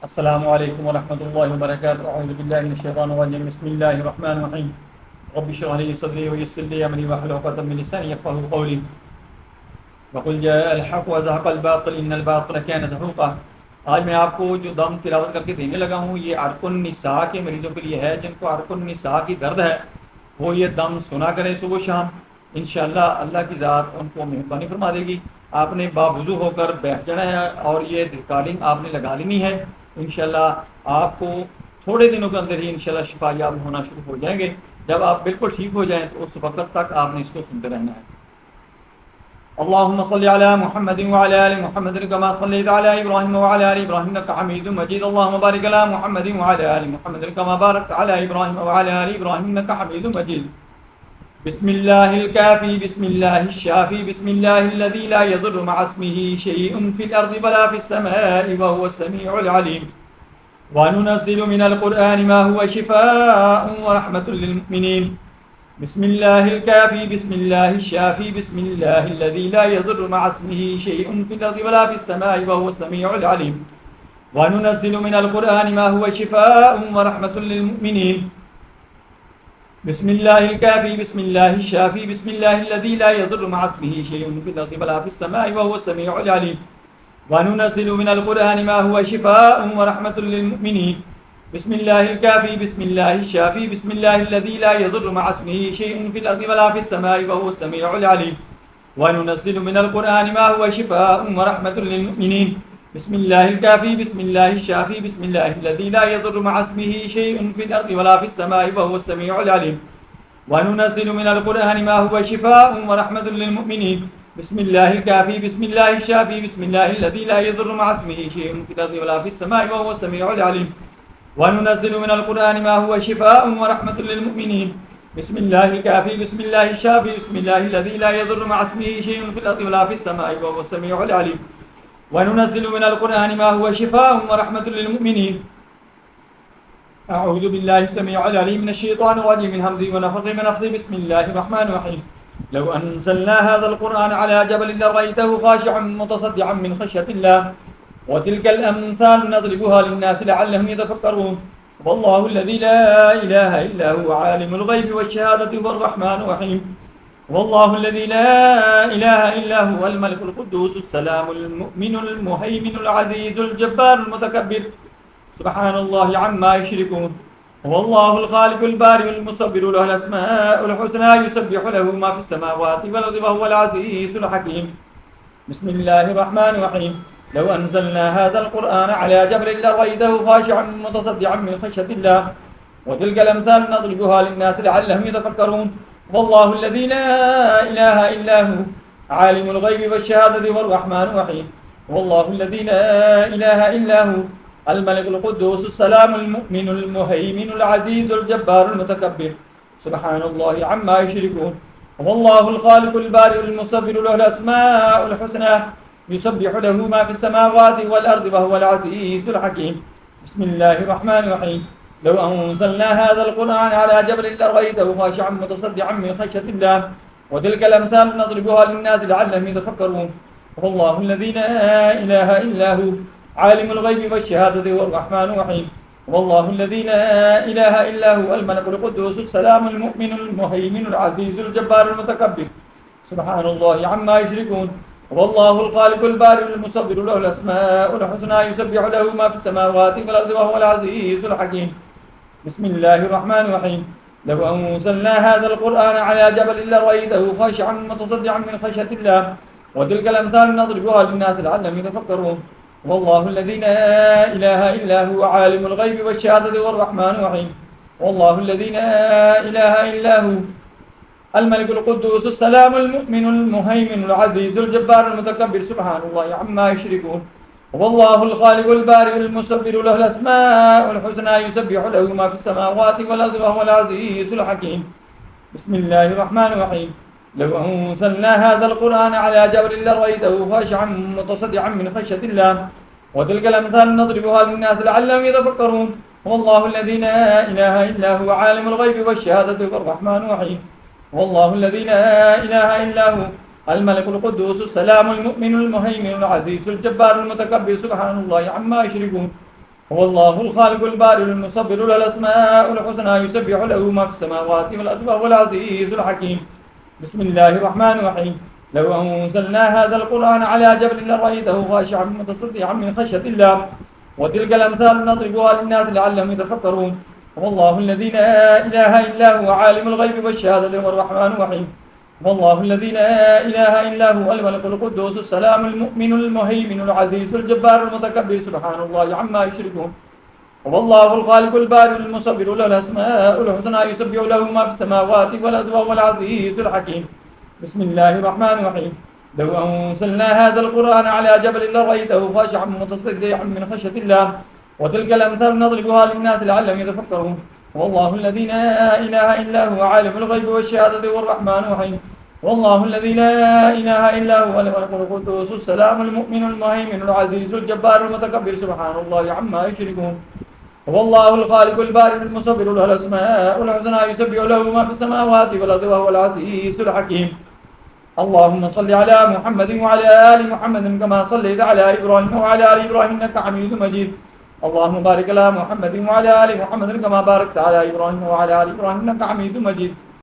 अस्सलामु अलैकुम वरहमतुल्लाहि वबरकातुहू अऊज़ु बिल्लाहि मिनश शैतानिर रजीम बिस्मिल्लाहिर रहमानिर रहीम रब्बि इश्रह ली सदरी व यस्सिर ली अमरी वहलुल उक़दतम मिन लिसानी यफ़क़हू क़ौली वक़ुल जाअल हक़्क़ु व ज़हक़ल बातिल इन्नल बातिल कान ज़हूक़ा। आज मैं आपको जो दम तिलावत करके देने लगा हूँ ये अरकुन निसा के मरीज़ों के लिए है, जिनको अरकुन निसा की दर्द है वो ये दम सुना करें सुबह शाम। इंशाअल्लाह अल्लाह की ज़ात उनको मेहरबानी फरमा देगी। आपने बावुज़ू होकर बैठ जाना है और ये रिकॉर्डिंग आपने लगा लेनी है। इंशाअल्लाह आपको थोड़े दिनों के अंदर ही इंशाअल्लाह शिफा याब होना शुरू हो जाएंगे। जब आप बिल्कुल ठीक हो जाएं तो उस वक्त तक आपने इसको सुनते रहना है। अल्लाहुम्मा सल्लि अला मुहम्मदिन व अला आलि मुहम्मदिन कमा सल्लैता अला इब्राहीम व अला आलि इब्राहीम इन्नका हमीदुम मजीद। अल्लाहुम्मा बारिक अला मुहम्मदिन व अला आलि मुहम्मदिन कमा बारकता अला इब्राहीम व अला आलि इब्राहीम इन्नका हमीदुम मजीद। बिस्मिल्लाहिल काफ़ी बिस्मिल्लाहिश शाफ़ी बिस्मिल्लाहिल्लज़ी ला यज़ुर्रु मअ इस्मिही शैउन फ़िल अर्ज़ि वला फ़िस समाई व हुवस समीउल अलीम। वनुनज़्ज़िलु मिनल क़ुरआनि मा हुवा शिफ़ाअun व रहमतुल लिल मुमिनीन। बिस्मिल्लाहिल काफ़ी बिस्मिल्लाहिश शाफ़ी बिस्मिल्लाहिल्लज़ी ला यज़ुर्रु मअ इस्मिही शैउन फ़िल अर्ज़ि वला फ़िस समाई व हुवस समीउल अलीम। वनुनज़्ज़िलु मिनल क़ुरआनि मा हुवा शिफ़ाअun व रहमतुल लिल मुमिनीन। बिस्मिल्लाहिल काफ़ी बिस्मिल्लाहिश शाफ़ी बिस्मिल्लाहिल्लज़ी ला यज़ुर्रु मअ इस्मिही शैउन फ़िल अर्ज़ि वला फ़िस समाई व हुवस समीउल अलीम। वनुनज़्ज़िलु मिनल क़ुरआनि मा हुवा शिफ़ाअun व रहमतुल लिल मुमिनीन। बिस्मिल्लाहिल काफ़ी बिस्मिल्लाहिश शाफ़ी बिस्मिल्लाहिल्लज़ी ला यज़ुर्रु मअ इस्मिही शैउन फ़िल अर्ज़ि वला फ़िस समाई व हुवस समीउल अलीम। वनुनज़्ज़िलु मिनल क़ुरआनि मा हुवा शिफ़ाअun व रहमतुल लिल मुमिनीन। बिस्मिल्लाहिल काफ़ी बिस्मिल्लाहिश शाफ़ी बिस्मिल्लाहिल्लज़ी ला यज़ुर्रु मअ इस्मिही शैउन फ़िल अर्ज़ि वला फ़िस समाई व हुवस समीउल अलीम। वनुनज़्ज़िलु मिनल क़ुरआनि मा हुवा शिफ़ाअun व रहमतुल लिल मुमिनीन। बिस्मिल्लाहिल काफ़ी बिस्मिल्लाहिश शाफ़ी बिस्मिल्लाहिल्लज़ी ला यज़ुर्रु मअ इस्मिही शैउन फ़िल अर्ज़ि वला फ़िस समाई व हुवस समीउल अलीम। वनुनज़्ज़िलु मिनल क़ुरआनि मा हुवा शिफ़ाअun व रहमतुल लिल मुमिनीन। बिस्मिल्लाहिल काफ़ी बिस्मिल्लाहिश शाफ़ी बिस्मिल्लाहिल्लज़ी ला यज़ुर्रु मअ इस्मिही शैउन फ़िल अर्ज़ि वला फ़िस समाई व हुवस समीउल अलीम। वनुनज़्ज़िलु मिनल क़ुरआनि मा हुवा शिफ़ाअun व रहमतुल लिल मुमिनीन। अऊज़ु बिल्लाहि समीउल अलीम मिनश शैतानिर रजीम मिन हम्ज़िहि व नफ़ख़िहि व नफ़्सिहि बिस्मिल्लाहिर रहमानिर रहीम। लौ अन्ज़लना हाज़ल क़ुरआन अला जबलिन लरअयतहु ख़ाशिअन मुतसद्दिअन मिन ख़श्यतिल्लाह व तिल्कल अम्सालु नज़रिबुहा लिन्नासि लअल्लहुम यतफ़क्करून। वल्लाहुल्लज़ी ला इलाहा इल्ला हुवा आलिमुल ग़ैबि वश्शहादति हुवर रहमानुर रहीम। वल्लाहुल्लज़ी ला इलाहा इल्ला हुवल मलिकुल क़ुद्दूसुस सलामुल मुमिनुल मुहैमिनुल अज़ीज़ुल जब्बारुल मुतकब्बिर। सुब्हानल्लाहि अम्मा युश्रिकून। वल्लाहुल ख़ालिक़ुल बारिउल मुसव्विरु लहुल अस्माउल हुस्ना युसब्बिहु लहु मा फ़िस समावाति वल अर्दि व हुवल अज़ीज़ुल हकीम। बिस्मिल्लाहिर रहमानिर रहीम। लौ अन्ज़लना हाज़ल क़ुरआन अला जबलिन लरअयतहु ख़ाशिअन मुतसद्दिअन मिन ख़श्यतिल्लाह व तिल्कल अम्सालु नज़रिबुहा लिन्नासि लअल्लहुम यतफ़क्करून। वल्लाहुल्लज़ी ला इलाहा इल्ला हु आलिमुल ग़ैबि वश्शहादति हुवर रहमानुर रहीम। वल्लाहुल्लज़ी ला इलाहा इल्ला हु अल मलिकुल क़ुद्दूसुस सलामुल मुमिनुल मुहैमिनुल अज़ीज़ुल जब्बारुल मुतकब्बिर। सुब्हानल्लाहि अम्मा युश्रिकून। वल्लाहुल ख़ालिक़ुल बारिउल मुसव्विरु लहुल अस्माउल हुस्ना युसब्बिहु लहु मा फ़िस समावाति वल अर्दि व हुवल अज़ीज़ुल हकीम। बिस्मिल्लाहिर रहमानिर रहीम। लौ अन्ज़लना हाज़ल क़ुरआन अला जबलिन लरअयतहु ख़ाशिअन मुतसद्दिअन मिन ख़श्यतिल्लाह व तिल्कल अम्सालु नज़रिबुहा लिन्नासि लअल्लहुम यतफ़क्करून। वल्लाहुल्लज़ी ला इलाहा इल्ला हु आलिमुल ग़ैबि वश्शहादति हुवर रहमानुर रहीम। वल्लाहुल्लज़ी ला इलाहा इल्ला हुवल मलिकुल क़ुद्दूसुस सलामुल मुमिनुल मुहैमिनुल अज़ीज़ुल जब्बारुल मुतकब्बिर। सुब्हानल्लाहि अम्मा युश्रिकून। वल्लाहुल ख़ालिक़ुल बारिउल मुसव्विरु लहुल अस्माउल हुस्ना युसब्बिहु लहु मा फ़िस समावाति वल अर्दि व हुवल अज़ीज़ुल हकीम। बिस्मिल्लाहिर रहमानिर रहीम। लौ अन्ज़लना हाज़ल क़ुरआन अला जबलिन लरअयतहु ख़ाशिअन मुतसद्दिअन मिन ख़श्यतिल्लाह व तिल्कल अम्सालु नज़रिबुहा लिन्नासि लअल्लहुम यतफ़क्करून। वल्लाहुल्लज़ी ला इलाहा इल्ला हुवा आलिमुल ग़ैबि वश्शहादति हुवर रहमानुर रहीम। वल्लाहुल्लज़ी ला इलाहा इल्ला हु अल मलिकुल क़ुद्दूसुस सलामुल मुमिनुल मुहैमिनुल अज़ीज़ुल जब्बारुल मुतकब्बिर। सुब्हानल्लाहि अम्मा युश्रिकून। वल्लाहुल ख़ालिक़ुल बारिउल मुसव्विरु लहुल अस्माउल हुस्ना युसब्बिहु लहु मा फ़िस समावाति वल अर्दि व हुवल अज़ीज़ुल हकीम। बिस्मिल्लाहिर रहमानिर रहीम। लौ अन्ज़लना हाज़ल क़ुरआन अला जबलिन लरअयतहु ख़ाशिअन मुतसद्दिअन मिन ख़श्यतिल्लाह व तिल्कल अम्सालु नज़रिबुहा लिन्नासि लअल्लहुम यतफ़क्करून। वल्लाहुल्लज़ी ला इलाहा इल्ला हुवा आलिमुल ग़ैबि वश्शहादति हुवर रहमानुर रहीम। वल्लाहुल्लज़ी ला इलाहा इल्ला हु अल मलिकुल क़ुद्दूसुस सलामुल मुमिनुल मुहैमिनुल अज़ीज़ुल जब्बारुल मुतकब्बिर। सुब्हानल्लाहि अम्मा युश्रिकून। هو الله الخالق البارئ المصور له الأسماء الحسنى يسبح له ما في السماوات والأرض وهو العزيز الحكيم. بسم الله الرحمن الرحيم. لو أنزلنا هذا القرآن على جبل لرأيته خاشعا متصدعا من خشية الله وتلك الأمثال نضربها للناس لعلهم يتفكرون. هو الله الذي لا إله إلا هو عالم الغيب والشهادة هو الرحمن الرحيم. هو الله الذي لا إله إلا هو الملك القدوس السلام المؤمن المهيمن العزيز الجبار المتكبر سبحان الله عما يشركون. هو الله الخالق البارئ المصور له الأسماء الحسنى يسبح له ما في السماوات والأرض وهو العزيز الحكيم. بسم الله الرحمن الرحيم. لو أنزلنا هذا القرآن على جبل لرأيته خاشعا متصدعا من خشية الله وتلك الأمثال نضربها للناس لعلهم يتفكرون. هو الله الذي لا إله إلا هو عالم الغيب والشهادة هو الرحمن الرحيم. والله الذي لا إله إلا هو الملك القدوس السلام المؤمن المهيمن العزيز الجبار المتكبر سبحان الله عما يشركون. هو الله الخالق البارئ المصور له الأسماء الحسنى يسبح له ما في السماوات والأرض وهو العزيز الحكيم. اللهم صل على محمد وعلى آل محمد كما صليت على إبراهيم وعلى آل إبراهيم إنك حميد مجيد. اللهم بارك على محمد وعلى آل محمد كما باركت على إبراهيم وعلى آل إبراهيم إنك حميد مجيد.